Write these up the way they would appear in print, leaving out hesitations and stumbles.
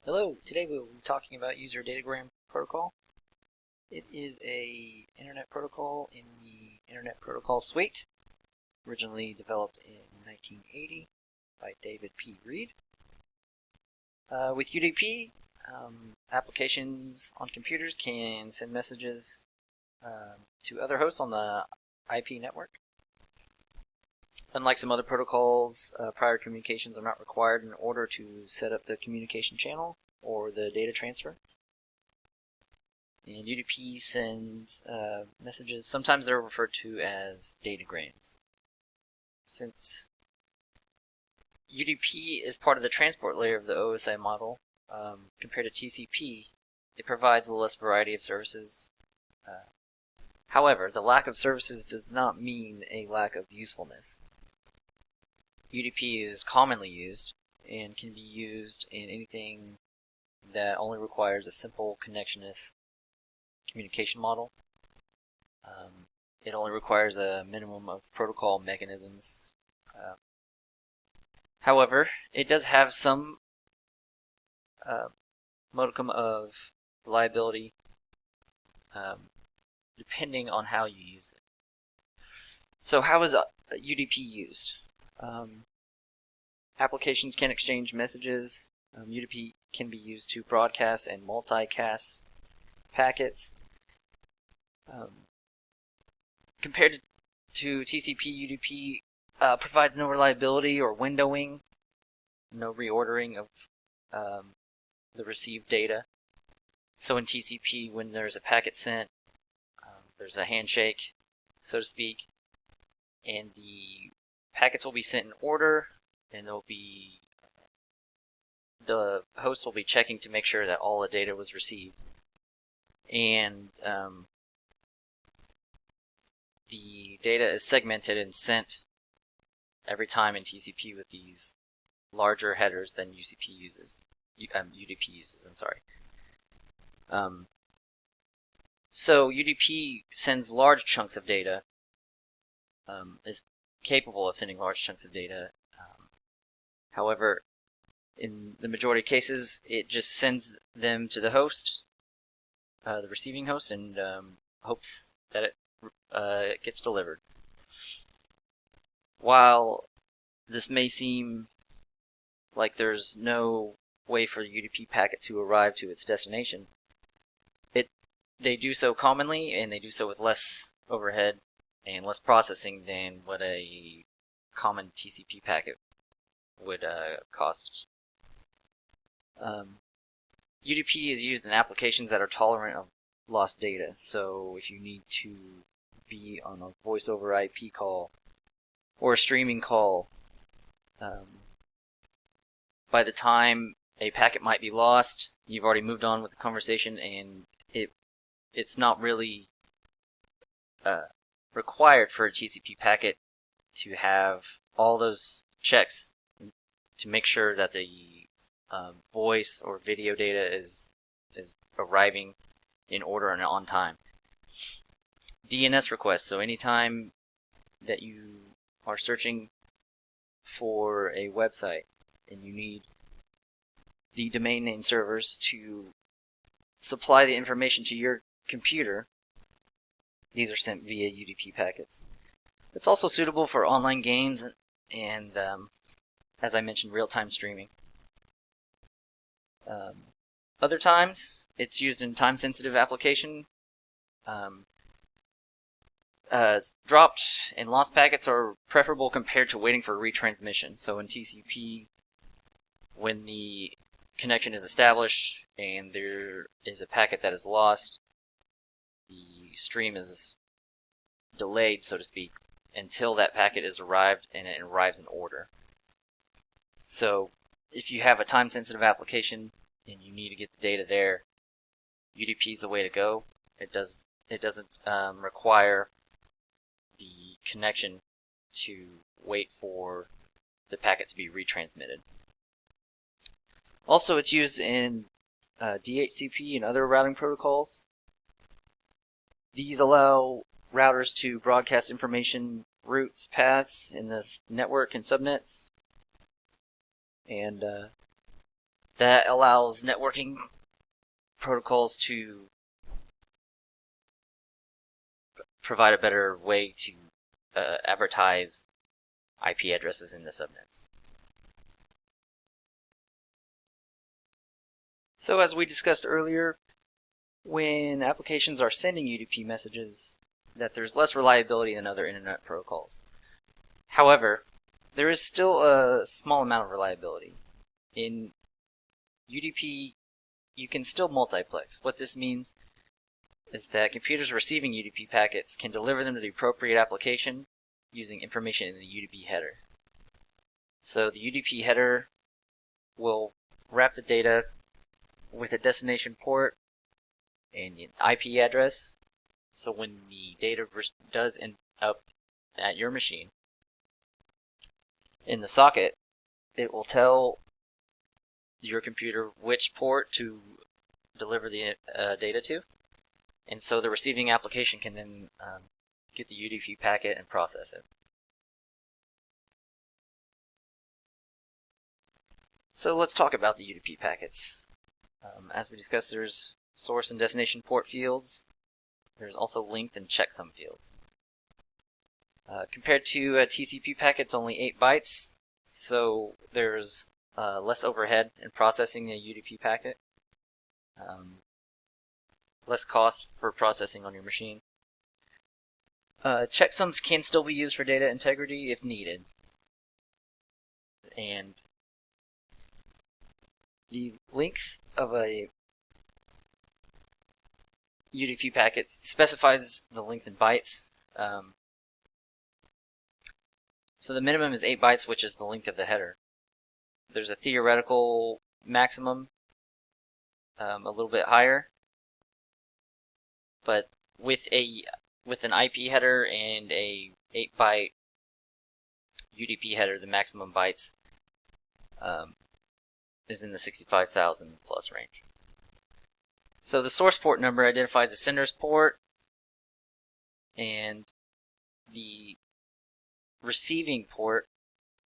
Hello, today we will be talking about User Datagram Protocol. It is a Internet protocol in the Internet Protocol Suite, originally developed in 1980 by David P. Reed. With UDP, applications on computers can send messages to other hosts on the IP network. Unlike some other protocols, prior communications are not required in order to set up the communication channel or the data transfer. And UDP sends messages, sometimes they're referred to as datagrams. Since UDP is part of the transport layer of the OSI model, compared to TCP, it provides a less variety of services. However, the lack of services does not mean a lack of usefulness. UDP is commonly used and can be used in anything that only requires a simple connectionist communication model. It only requires a minimum of protocol mechanisms. However, it does have some modicum of reliability depending on how you use it. So how is UDP used? Applications can exchange messages. UDP can be used to broadcast and multicast packets. Compared to TCP, UDP provides no reliability or windowing, no reordering of the received data. So in TCP, when there's a packet sent, there's a handshake, so to speak, and the packets will be sent in order, and the host will be checking to make sure that all the data was received. And the data is segmented and sent every time in TCP with these larger headers than UDP uses. So UDP sends large chunks of data, is capable of sending large chunks of data. However, in the majority of cases, it just sends them to the host, the receiving host, and hopes that it gets delivered. While this may seem like there's no way for the UDP packet to arrive to its destination, they do so commonly, and they do so with less overhead and less processing than what a common TCP packet would cost. UDP is used in applications that are tolerant of lost data. So if you need to be on a voice over IP call or a streaming call, by the time a packet might be lost, you've already moved on with the conversation, and it's not really required for a TCP packet to have all those checks to make sure that the voice or video data is arriving in order and on time. DNS requests, so anytime that you are searching for a website and you need the domain name servers to supply the information to your computer, these are sent via UDP packets. It's also suitable for online games and as I mentioned, real-time streaming. Other times, it's used in time-sensitive application. Dropped and lost packets are preferable compared to waiting for retransmission. So in TCP, when the connection is established and there is a packet that is lost, the stream is delayed, so to speak, until that packet is arrived and it arrives in order. So if you have a time-sensitive application and you need to get the data there, UDP is the way to go. It doesn't require the connection to wait for the packet to be retransmitted. Also, it's used in DHCP and other routing protocols. These allow routers to broadcast information routes, paths in this network and subnets. And that allows networking protocols to provide a better way to advertise IP addresses in the subnets. So as we discussed earlier, when applications are sending UDP messages, that there's less reliability than other internet protocols. However, there is still a small amount of reliability. In UDP, you can still multiplex. What this means is that computers receiving UDP packets can deliver them to the appropriate application using information in the UDP header. So the UDP header will wrap the data with a destination port and an IP address. So when the data does end up at your machine, in the socket, it will tell your computer which port to deliver the data to. And so the receiving application can then get the UDP packet and process it. So let's talk about the UDP packets. As we discussed, there's source and destination port fields. There's also length and checksum fields. Compared to a TCP packet, it's only 8 bytes, so there's less overhead in processing a UDP packet. Less cost for processing on your machine. Checksums can still be used for data integrity if needed. And the length of a UDP packet specifies the length in bytes. So the minimum is 8 bytes, which is the length of the header. There's a theoretical maximum, a little bit higher, but with an IP header and a 8-byte UDP header, the maximum bytes is in the 65,000 plus range. So the source port number identifies the sender's port, and the receiving port,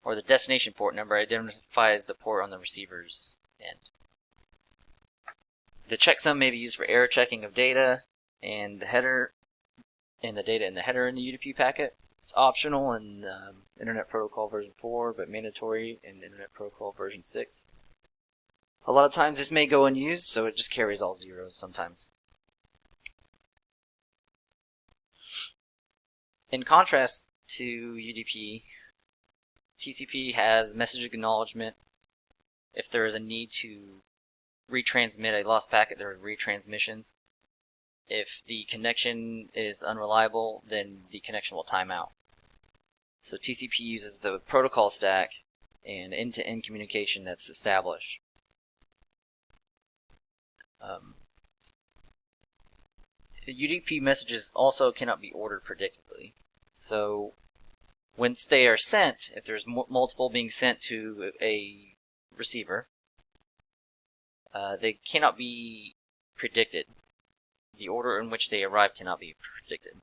or the destination port number, identifies the port on the receiver's end. The checksum may be used for error checking of data and the header, and the data in the header in the UDP packet. It's optional in Internet Protocol version 4, but mandatory in Internet Protocol version 6. A lot of times this may go unused, so it just carries all zeros sometimes. In contrast to UDP, TCP has message acknowledgement. If there is a need to retransmit a lost packet, there are retransmissions. If the connection is unreliable, then the connection will time out. So TCP uses the protocol stack and end-to-end communication that's established. UDP messages also cannot be ordered predictably. So once they are sent, if there's multiple being sent to a receiver, they cannot be predicted. The order in which they arrive cannot be predicted.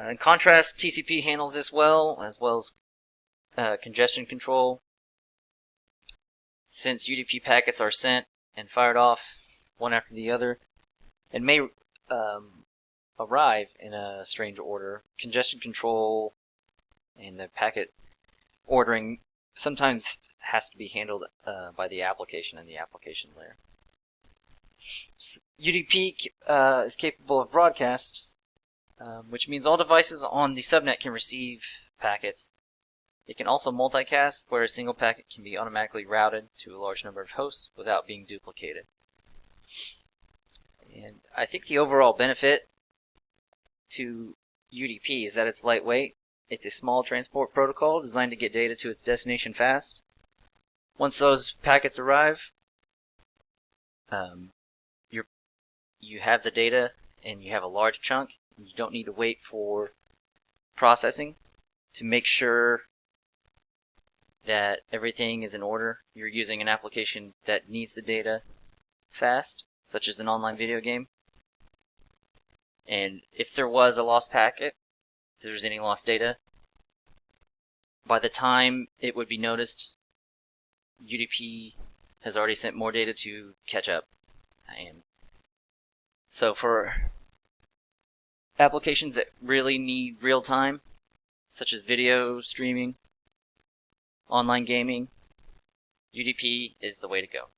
In contrast, TCP handles this well, as congestion control. Since UDP packets are sent and fired off one after the other, and may arrive in a strange order, congestion control and the packet ordering sometimes has to be handled by the application and the application layer. UDP is capable of broadcast, which means all devices on the subnet can receive packets. It can also multicast, where a single packet can be automatically routed to a large number of hosts without being duplicated. And I think the overall benefit to UDP is that it's lightweight. It's a small transport protocol designed to get data to its destination fast. Once those packets arrive, you have the data and you have a large chunk. You don't need to wait for processing to make sure that everything is in order. You're using an application that needs the data fast, such as an online video game. And if there was a lost packet, if there's any lost data, by the time it would be noticed, UDP has already sent more data to catch up. And so for applications that really need real time, such as video streaming, online gaming, UDP is the way to go.